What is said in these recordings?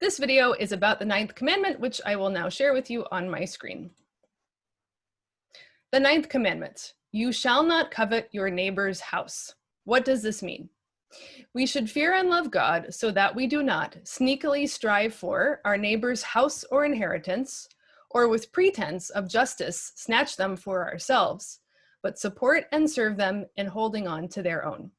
This video is about the 9th commandment, which I will now share with you on my screen. The 9th commandment, you shall not covet your neighbor's house. What does this mean? We should fear and love God so that we do not sneakily strive for our neighbor's house or inheritance, or with pretense of justice snatch them for ourselves, but support and serve them in holding on to their own.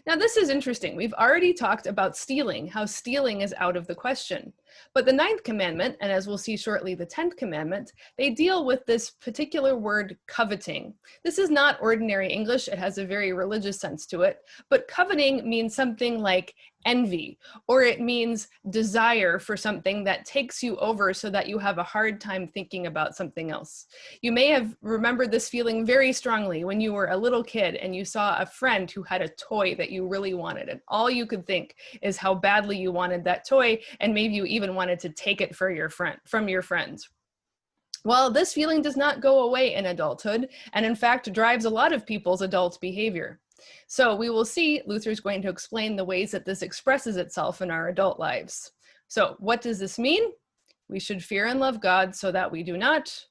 Now, this is interesting. We've already talked about stealing, how stealing is out of the question. But the 9th commandment, and as we'll see shortly, the 10th commandment, they deal with this particular word coveting. This is not ordinary English. It has a very religious sense to it. But coveting means something like envy, or it means desire for something that takes you over so that you have a hard time thinking about something else. You may have remembered this feeling very strongly when you were a little kid and you saw a friend who had a toy that you really wanted, and all you could think is how badly you wanted that toy, and maybe you even wanted to take it from your friends. Well, this feeling does not go away in adulthood, and in fact drives a lot of people's adult behavior. So we will see Luther's going to explain the ways that this expresses itself in our adult lives. So what does this mean? We should fear and love God so that we do not.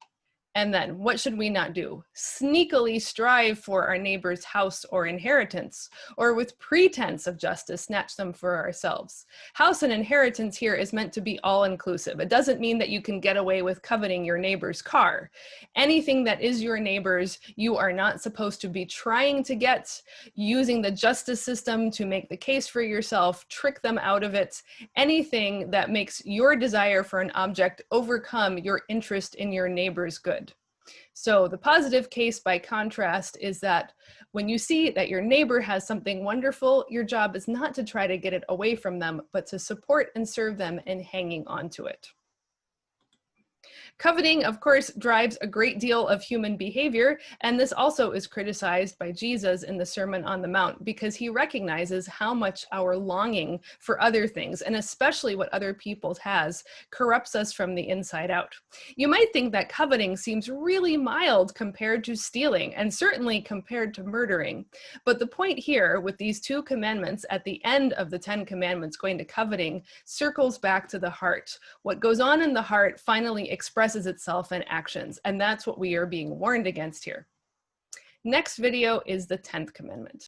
And then what should we not do? Sneakily strive for our neighbor's house or inheritance, or with pretense of justice, snatch them for ourselves. House and inheritance here is meant to be all-inclusive. It doesn't mean that you can get away with coveting your neighbor's car. Anything that is your neighbor's, you are not supposed to be trying to get, using the justice system to make the case for yourself, trick them out of it. Anything that makes your desire for an object overcome your interest in your neighbor's good. So the positive case, by contrast, is that when you see that your neighbor has something wonderful, your job is not to try to get it away from them, but to support and serve them in hanging on to it. Coveting, of course, drives a great deal of human behavior, and this also is criticized by Jesus in the Sermon on the Mount, because he recognizes how much our longing for other things, and especially what other people has, corrupts us from the inside out. You might think that coveting seems really mild compared to stealing, and certainly compared to murdering. But the point here, with these 2 commandments at the end of the 10 commandments going to coveting, circles back to the heart. What goes on in the heart finally expresses itself in actions, and that's what we are being warned against here. Next video is the 10th commandment.